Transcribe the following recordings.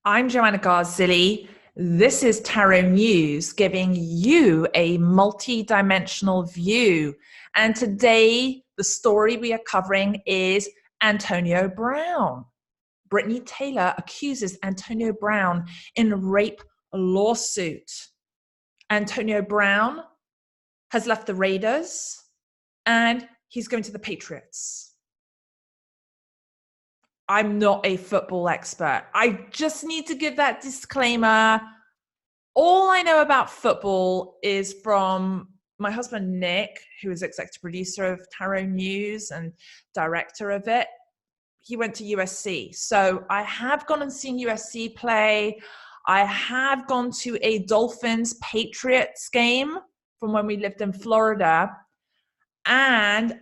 I'm Joanna Garzilli. This is Tarot News, giving you a multi-dimensional view. And today, the story we are covering is Antonio Brown. Britney Taylor accuses Antonio Brown in rape lawsuit. Antonio Brown has left the Raiders and he's going to the Patriots. I'm not a football expert. I just need to give that disclaimer. All I know about football is from my husband, Nick, who is executive producer of Tarot News and director of it. He went to USC. So I have gone and seen USC play. I have gone to a Dolphins Patriots game from when we lived in Florida. And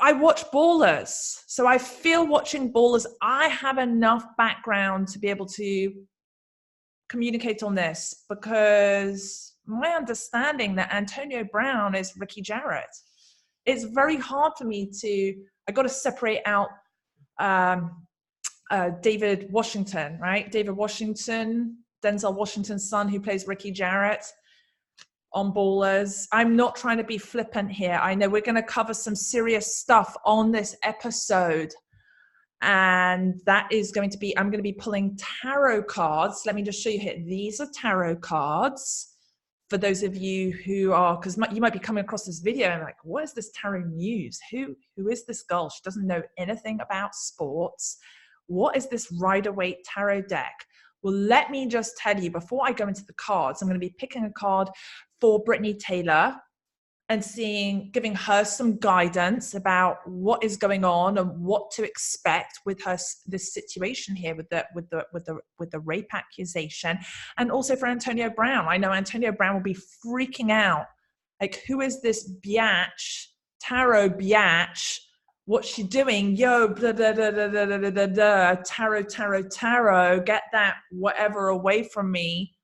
I watch ballers. So I feel watching ballers, I have enough background to be able to communicate on this, because my understanding that Antonio Brown is Ricky Jarrett. It's very hard for me I got to separate out David Washington, right? David Washington, Denzel Washington's son, who plays Ricky Jarrett on Ballers. I'm not trying to be flippant here. I know we're going to cover some serious stuff on this episode. And that is going to be, I'm going to be pulling tarot cards. Let me just show you here. These are tarot cards. For those of you who are, because you might be coming across this video and like, what is this Tarot News? Who is this girl? She doesn't know anything about sports. What is this Rider-Waite tarot deck? Well, let me just tell you, before I go into the cards, I'm going to be picking a card for Britney Taylor and giving her some guidance about what is going on and what to expect with this situation here with the rape accusation, and also for Antonio Brown. I know Antonio Brown will be freaking out, like, who is this biatch, tarot biatch? What's she doing? Yo, blah, blah, blah, blah, blah, blah, blah, blah. Tarot, get that whatever away from me.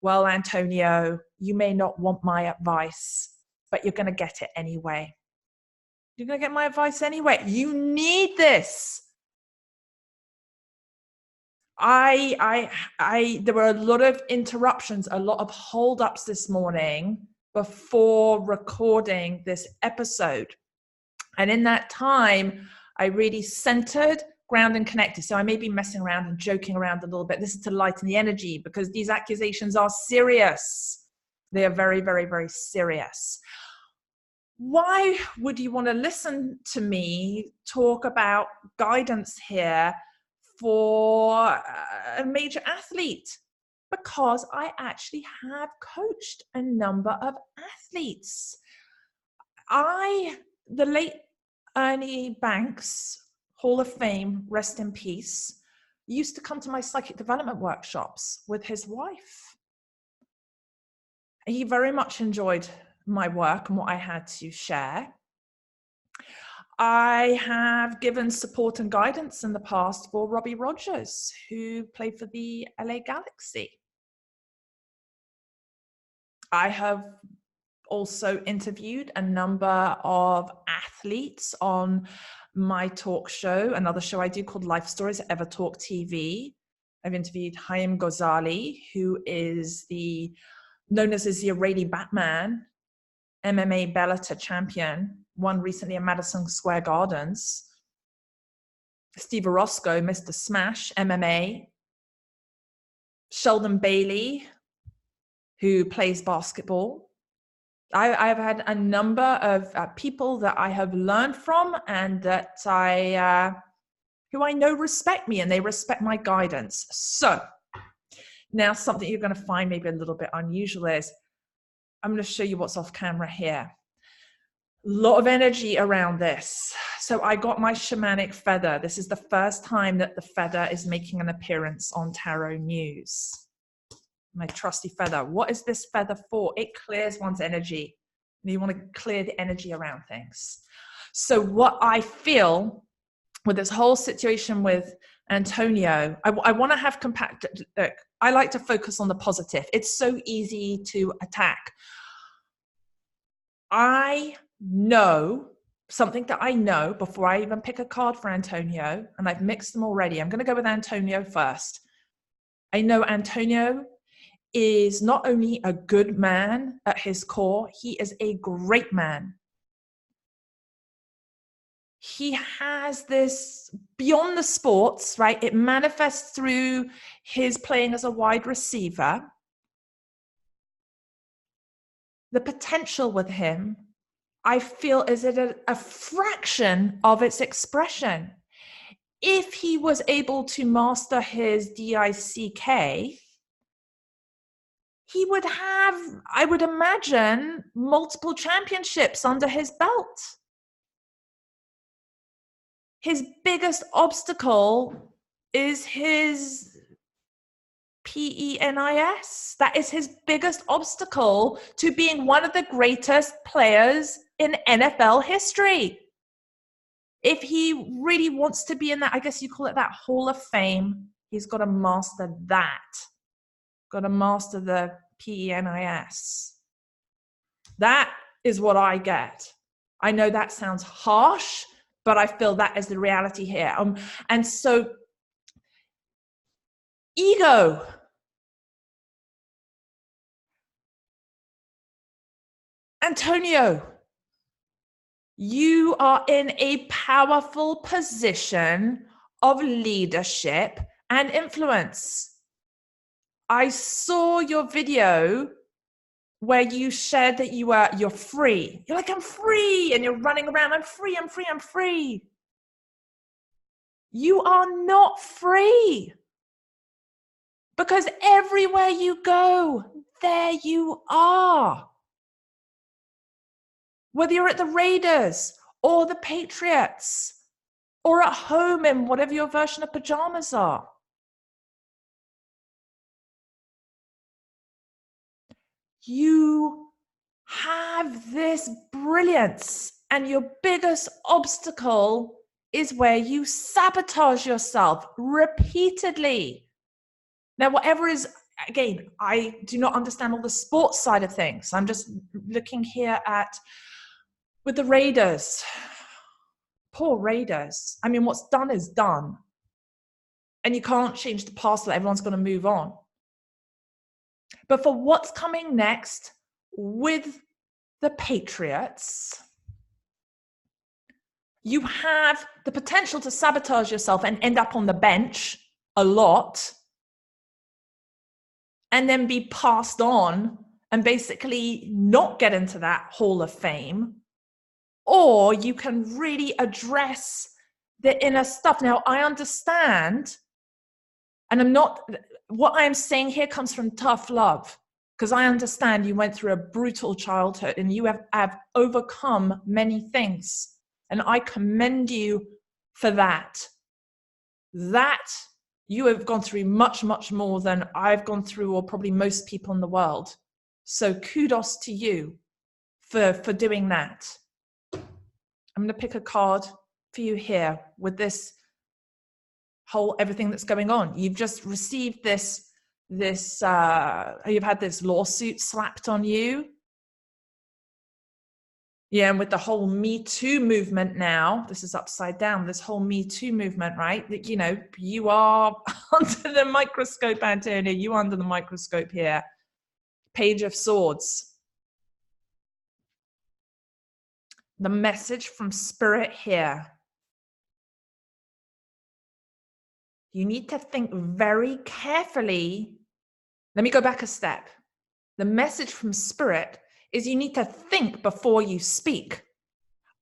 Well, Antonio, you may not want my advice, but you're going to get it anyway. You're going to get my advice anyway. You need this. There were a lot of interruptions, a lot of holdups this morning before recording this episode. And in that time, I really centered, ground, and connected. So I may be messing around and joking around a little bit. This is to lighten the energy, because these accusations are serious. They are very, very, very serious. Why would you want to listen to me talk about guidance here for a major athlete? Because I actually have coached a number of athletes. The late Ernie Banks, Hall of Fame, rest in peace, used to come to my psychic development workshops with his wife. He very much enjoyed my work and what I had to share. I have given support and guidance in the past for Robbie Rogers, who played for the LA Galaxy. I have also interviewed a number of athletes on my talk show, another show I do called Life Stories at Ever Talk TV. I've interviewed Haim Ghazali, who is known as the Israeli Batman, MMA Bellator champion, won recently in Madison Square Gardens. Steve Orozco, Mr. Smash, MMA. Sheldon Bailey, who plays basketball. I've had a number of people that I have learned from, and that who I know respect me, and they respect my guidance. So now something you're going to find maybe a little bit unusual is, I'm going to show you what's off camera here. A lot of energy around this. So I got my shamanic feather. This is the first time that the feather is making an appearance on Tarot News. My trusty feather. What is this feather for? It clears one's energy. You want to clear the energy around things. So what I feel with this whole situation with Antonio, I want to have look, I like to focus on the positive. It's so easy to attack. I know something that I know before I even pick a card for Antonio, and I've mixed them already. I'm going to go with Antonio first. I know Antonio is not only a good man at his core, he is a great man. He has this beyond the sports, right? It manifests through his playing as a wide receiver. The potential with him, I feel, is at a fraction of its expression. If he was able to master his DICK, he would have, I would imagine, multiple championships under his belt. His biggest obstacle is his PENIS. That is his biggest obstacle to being one of the greatest players in NFL history. If he really wants to be in that, I guess you call it that Hall of Fame, he's got to master that. Got to master the PENIS. That is what I get. I know that sounds harsh, but I feel that is the reality here. And so, ego. Antonio, you are in a powerful position of leadership and influence. I saw your video where you shared that you're free. You're like, I'm free, and you're running around, I'm free, I'm free, I'm free. You are not free. Because everywhere you go, there you are. Whether you're at the Raiders or the Patriots or at home in whatever your version of pajamas are. You have this brilliance, and your biggest obstacle is where you sabotage yourself repeatedly. Now, whatever is, again, I do not understand all the sports side of things. I'm just looking here at, with the Raiders, poor Raiders. I mean, what's done is done. And you can't change the past, that everyone's going to move on. But for what's coming next with the Patriots, you have the potential to sabotage yourself and end up on the bench a lot, and then be passed on and basically not get into that Hall of Fame. Or you can really address the inner stuff. Now, I understand, and what I'm saying here comes from tough love, because I understand you went through a brutal childhood and you have overcome many things. And I commend you for that. That you have gone through much, much more than I've gone through, or probably most people in the world. So kudos to you for doing that. I'm going to pick a card for you here with this whole everything that's going on. You've just received this you've had this lawsuit slapped on you. Yeah, and with the whole Me Too movement now, this is upside down, this whole Me Too movement, right? That, you know, you are under the microscope, Antonio, you are under the microscope here. Page of Swords. The message from Spirit here. You need to think very carefully. Let me go back a step. The message from Spirit is you need to think before you speak.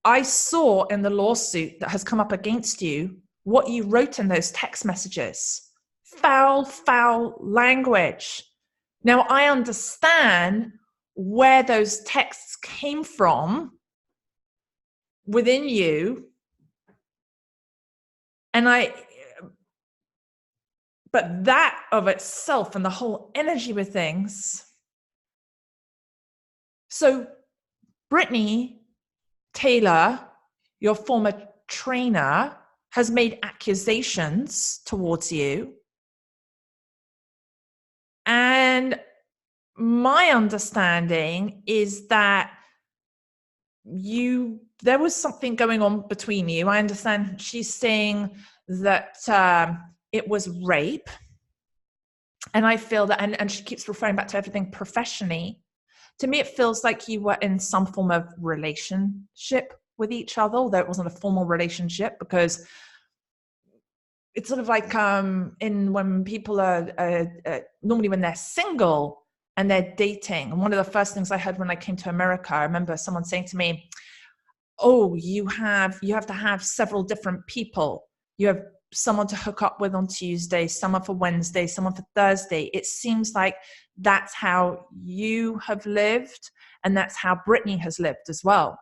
I saw in the lawsuit that has come up against you what you wrote in those text messages. Foul, foul language. Now, I understand where those texts came from within you. But that of itself and the whole energy with things. So Britney Taylor, your former trainer, has made accusations towards you. And my understanding is that there was something going on between you. I understand she's saying that it was rape. And I feel that, and she keeps referring back to everything professionally. To me, it feels like you were in some form of relationship with each other, although it wasn't a formal relationship, because it's sort of like in when people are normally when they're single and they're dating. And one of the first things I heard when I came to America, I remember someone saying to me, "Oh, you have to have several different people. You have someone to hook up with on Tuesday, someone for Wednesday, someone for Thursday." It seems like that's how you have lived, and that's how Britney has lived as well.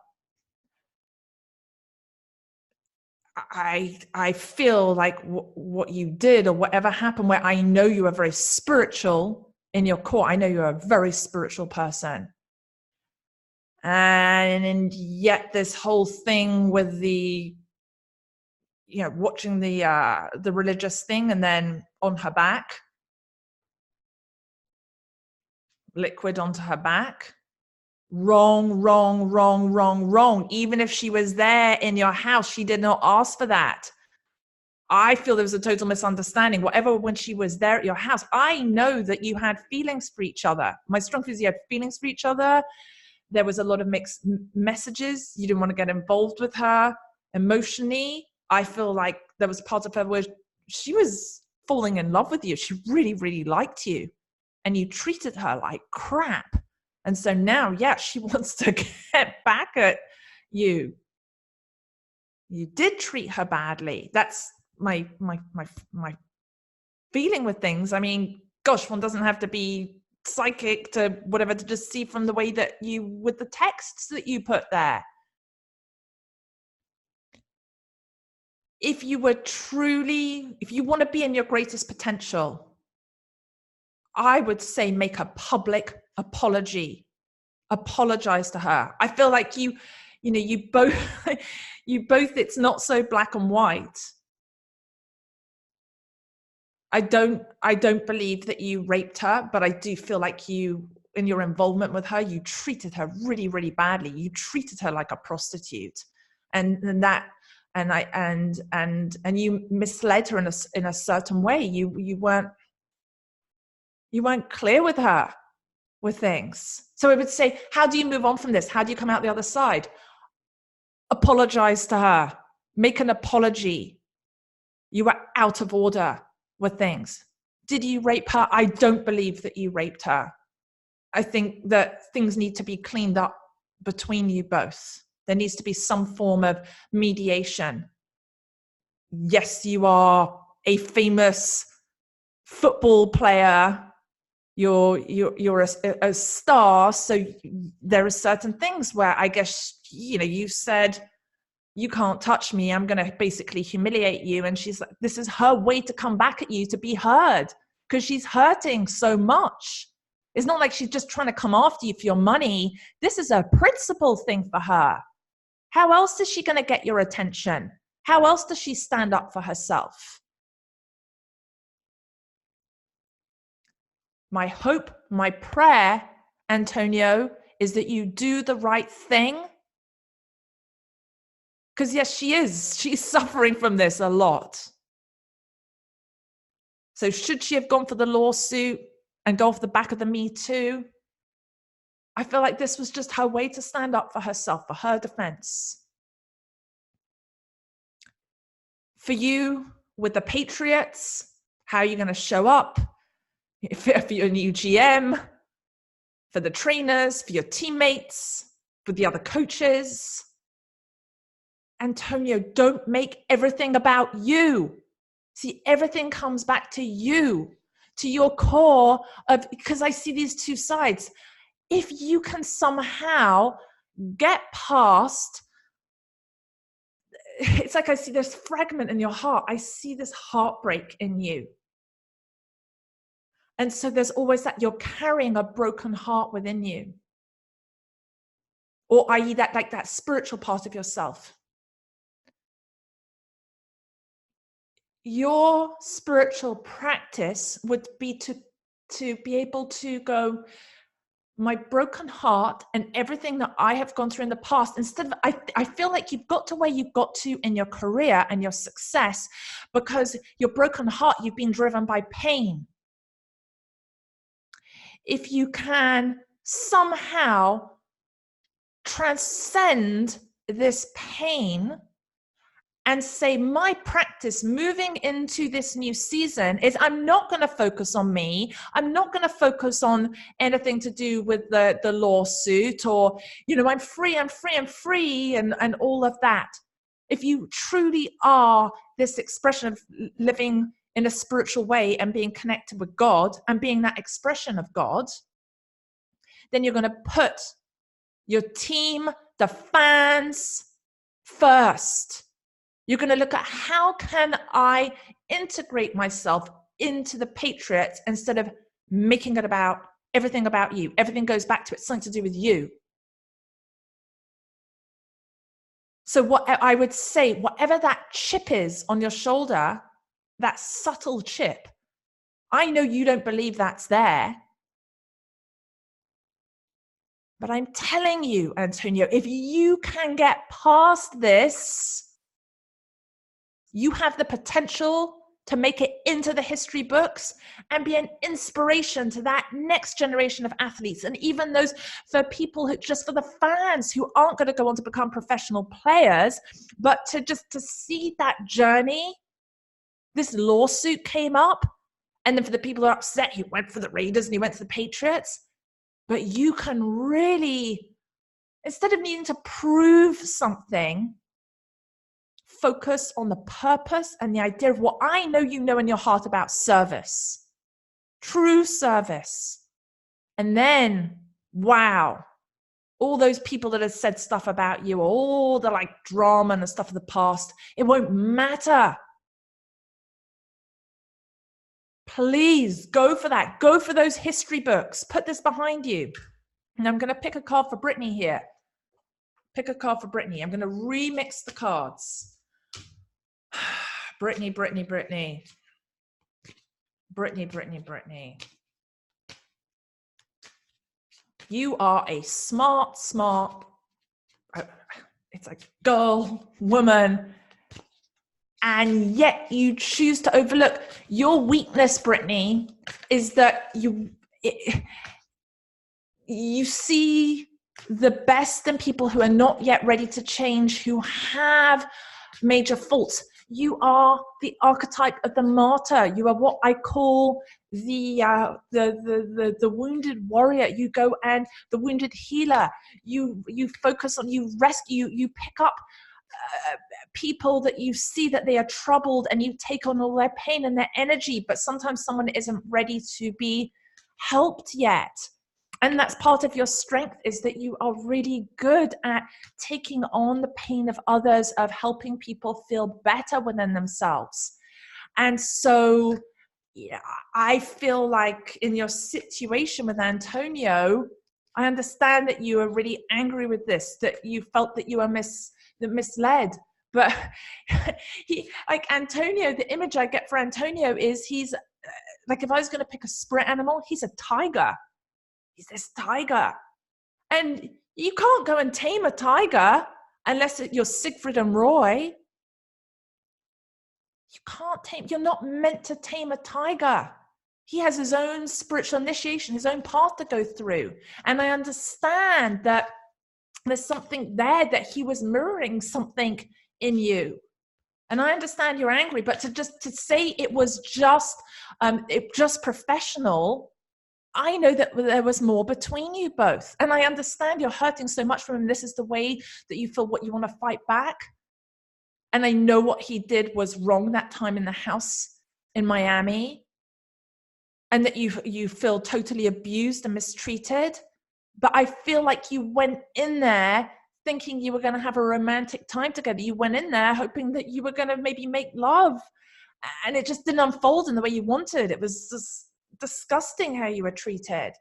I feel like what you did or whatever happened, where I know you are very spiritual in your core. I know you're a very spiritual person. And yet this whole thing with the, watching the religious thing and then on her back, liquid onto her back. Wrong, wrong, wrong, wrong, wrong. Even if she was there in your house, she did not ask for that. I feel there was a total misunderstanding. Whatever, when she was there at your house, I know that you had feelings for each other. My strong feeling is you had feelings for each other. There was a lot of mixed messages. You didn't want to get involved with her emotionally. I feel like there was part of her where she was falling in love with you. She really, really liked you. And you treated her like crap. And so now, yeah, she wants to get back at you. You did treat her badly. That's my feeling with things. I mean, gosh, one doesn't have to be psychic to whatever to just see from the way that you, with the texts that you put there. If you were truly, if you want to be in your greatest potential, I would say make a public apology. Apologize to her. I feel like you both, it's not so black and white. I don't believe that you raped her, but I do feel like you, in your involvement with her, you treated her really, really badly. You treated her like a prostitute, and you misled her in a certain way. You weren't clear with her with things. So I would say, how do you move on from this? How do you come out the other side? Apologize to her. Make an apology. You were out of order with things. Did you rape her? I don't believe that you raped her. I think that things need to be cleaned up between you both. There needs to be some form of mediation. Yes, you are a famous football player. You're a star. So there are certain things where I guess, you said, you can't touch me. I'm going to basically humiliate you. And she's like, this is her way to come back at you, to be heard, because she's hurting so much. It's not like she's just trying to come after you for your money. This is a principle thing for her. How else is she going to get your attention? How else does she stand up for herself? My hope, my prayer, Antonio, is that you do the right thing. Because yes, she is. She's suffering from this a lot. So should she have gone for the lawsuit and go off the back of the Me Too? I feel like this was just her way to stand up for herself, for her defense. For you, with the Patriots, how are you going to show up? For your new GM, for the trainers, for your teammates, for the other coaches. Antonio, don't make everything about you. See, everything comes back to you, to your core of, because I see these two sides. If you can somehow get past, it's like I see this fragment in your heart. I see this heartbreak in you. And so there's always that you're carrying a broken heart within you. Or i.e. that spiritual part of yourself. Your spiritual practice would be to be able to go, my broken heart and everything that I have gone through in the past, instead of, I feel like you've got to where you've got to in your career and your success because your broken heart, you've been driven by pain. if you can somehow transcend this pain and say, my practice moving into this new season is I'm not going to focus on me. I'm not going to focus on anything to do with the lawsuit or, I'm free, and all of that. If you truly are this expression of living in a spiritual way and being connected with God and being that expression of God, then you're going to put your team, the fans first. You're going to look at how can I integrate myself into the Patriots instead of making it about everything about you. Everything goes back to it's something to do with you. So what I would say, whatever that chip is on your shoulder, that subtle chip, I know you don't believe that's there. But I'm telling you, Antonio, if you can get past this, you have the potential to make it into the history books and be an inspiration to that next generation of athletes. And even those for people who, just for the fans who aren't going to go on to become professional players, but to see that journey. This lawsuit came up. And then for the people who are upset, he went for the Raiders and he went to the Patriots. But you can really, instead of needing to prove something, focus on the purpose and the idea of what I know you know in your heart about service. True service. And then, wow, all those people that have said stuff about you, all the drama and the stuff of the past, it won't matter. Please go for that. Go for those history books. Put this behind you. And I'm going to pick a card for Britney here. Pick a card for Britney. I'm going to remix the cards. Britney. You are a smart, it's like girl, woman, and yet you choose to overlook your weakness, Britney, is that you see the best in people who are not yet ready to change, who have major faults. You are the archetype of the martyr. You are what I call the wounded warrior. You go and the wounded healer. You focus on, you rescue, you pick up people that you see that they are troubled, and you take on all their pain and their energy. But sometimes someone isn't ready to be helped yet. And that's part of your strength, is that you are really good at taking on the pain of others, of helping people feel better within themselves. And so, yeah, I feel like in your situation with Antonio, I understand that you are really angry with this, that you felt that you were misled. But Antonio, the image I get for Antonio is he's if I was going to pick a spirit animal, he's a tiger. He's this tiger. And you can't go and tame a tiger unless you're Siegfried and Roy. You can't tame, you're not meant to tame a tiger. He has his own spiritual initiation, his own path to go through. And I understand that there's something there, that he was mirroring something in you. And I understand you're angry, but to say it was just professional, I know that there was more between you both. And I understand you're hurting so much from him. This is the way that you feel what you want to fight back. And I know what he did was wrong that time in the house in Miami. And that you feel totally abused and mistreated. But I feel like you went in there thinking you were going to have a romantic time together. You went in there hoping that you were going to maybe make love. And it just didn't unfold in the way you wanted. It was just disgusting how you were treated.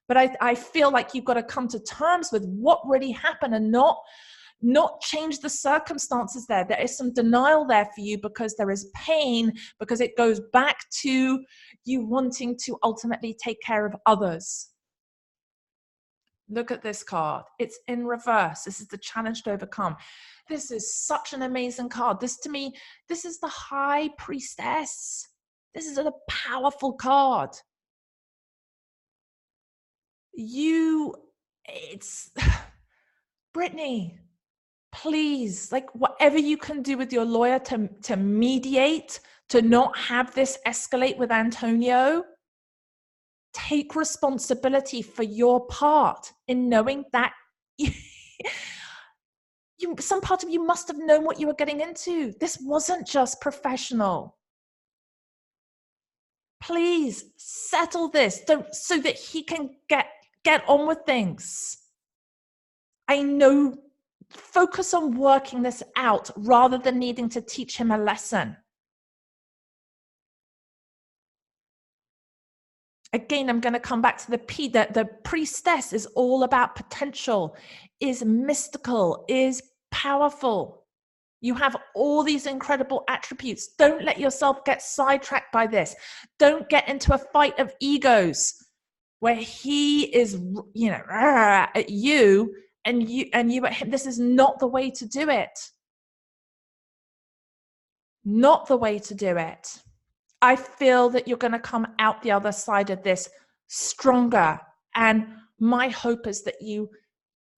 But I feel like you've got to come to terms with what really happened and not change the circumstances there. There is some denial there for you because there is pain, because it goes back to you wanting to ultimately take care of others. Look at this card. It's in reverse. This is the challenge to overcome. This is such an amazing card. This, to me, this is the High Priestess. This is a powerful card. it's Britney, please, like whatever you can do with your lawyer to mediate, to not have this escalate with Antonio, take responsibility for your part in knowing that some part of you must have known what you were getting into. This wasn't just professional. Please settle this so that he can get on with things. I know, focus on working this out rather than needing to teach him a lesson. Again, I'm going to come back to the priestess is all about potential, is mystical, is powerful. You have all these incredible attributes. Don't let yourself get sidetracked by this. Don't get into a fight of egos where he is, at you and you at him. This is not the way to do it. Not the way to do it. I feel that you're going to come out the other side of this stronger. And my hope is that you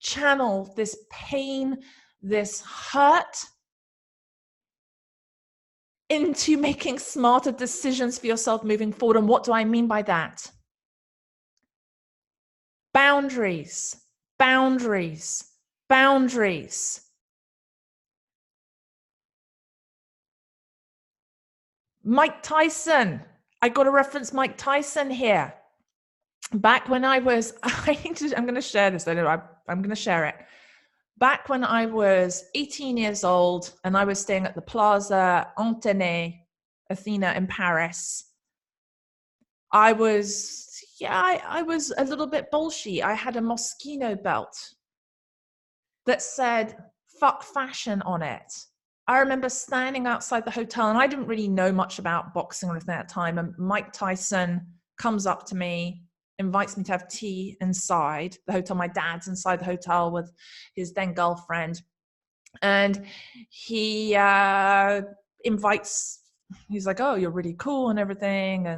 channel this pain, this hurt into making smarter decisions for yourself moving forward. And what do I mean by that? Boundaries, boundaries, boundaries. Mike Tyson. I got to reference Mike Tyson here. Back when I was, I'm going to share this. I'm going to share it. Back when I was 18 years old and I was staying at the Plaza Antenne, Athena in Paris, I was a little bit bolshy. I had a Moschino belt that said "fuck fashion" on it. I remember standing outside the hotel, and I didn't really know much about boxing or anything at that time. And Mike Tyson comes up to me, invites me to have tea inside the hotel. My dad's inside the hotel with his then girlfriend. And he invites, he's like, "Oh, you're really cool and everything.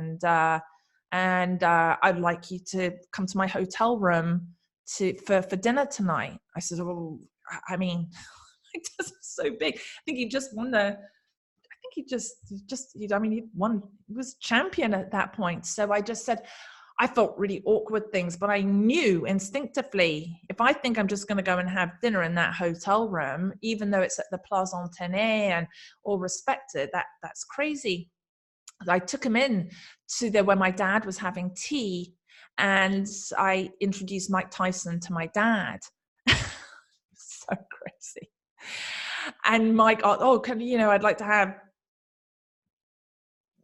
And I'd like you to come to my hotel room for dinner tonight." I said, "Oh, I mean," it's so big. I think he just won he was champion at that point. So I just said, I felt really awkward things, but I knew instinctively, if I think I'm just going to go and have dinner in that hotel room, even though it's at the Plaza Antenne and all respected, that's crazy. I took him in to where my dad was having tea, and I introduced Mike Tyson to my dad. So crazy. And Mike, I'd like to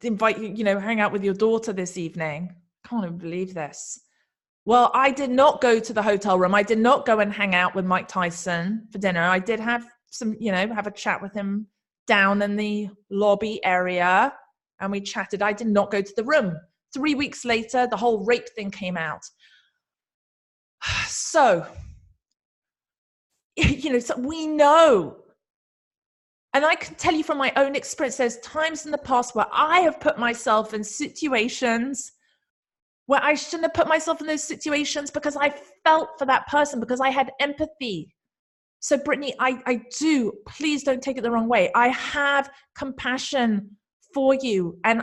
invite you, hang out with your daughter this evening. Can't even believe this. Well, I did not go to the hotel room. I did not go and hang out with Mike Tyson for dinner. I did have some, have a chat with him down in the lobby area, and we chatted. I did not go to the room. 3 weeks later, the whole rape thing came out. So, so we know. And I can tell you from my own experience, there's times in the past where I have put myself in situations where I shouldn't have put myself in those situations because I felt for that person, because I had empathy. So Britney, I do, please don't take it the wrong way. I have compassion for you. And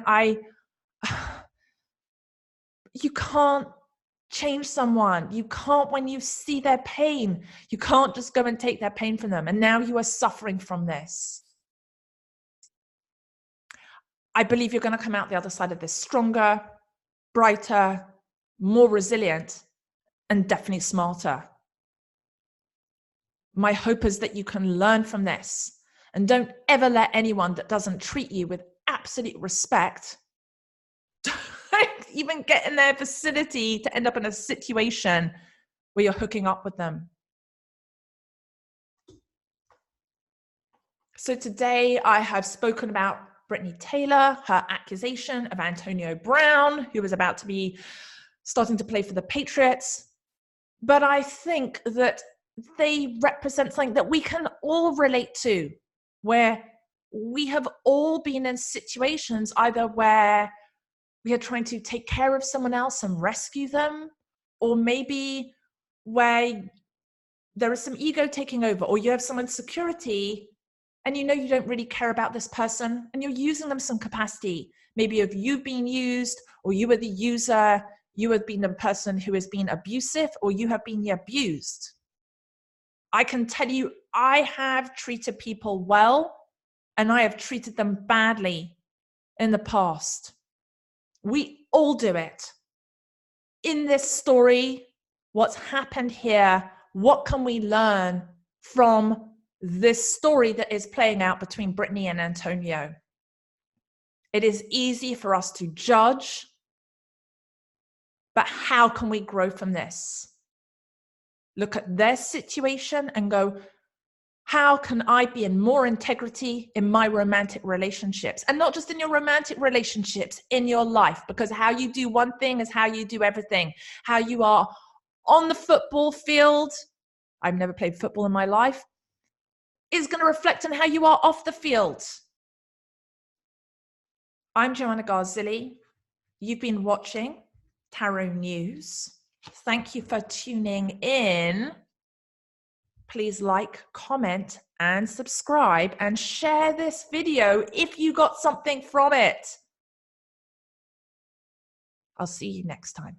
you can't change someone. You can't, when you see their pain, you can't just go and take their pain from them. And now you are suffering from this. I believe you're going to come out the other side of this stronger, brighter, more resilient, and definitely smarter. My hope is that you can learn from this, and don't ever let anyone that doesn't treat you with absolute respect even get in their vicinity to end up in a situation where you're hooking up with them. So today I have spoken about Britney Taylor, her accusation of Antonio Brown, who was about to be starting to play for the Patriots. But I think that they represent something that we can all relate to, where we have all been in situations either where we are trying to take care of someone else and rescue them, or maybe where there is some ego taking over, or you have someone's security and you know you don't really care about this person and you're using them some capacity. Maybe if you've been used, or you are the user, you have been the person who has been abusive, or you have been the abused. I can tell you, I have treated people well and I have treated them badly in the past. We all do it. In this story, what's happened here, what can we learn from this story that is playing out between Britney and Antonio? It is easy for us to judge, but how can we grow from this? Look at their situation and go, how can I be in more integrity in my romantic relationships? And not just in your romantic relationships, in your life, because how you do one thing is how you do everything. How you are on the football field, I've never played football in my life, is going to reflect on how you are off the field. I'm Joanna Garzilli. You've been watching Tarot News. Thank you for tuning in. Please like, comment, and subscribe, and share this video if you got something from it. I'll see you next time.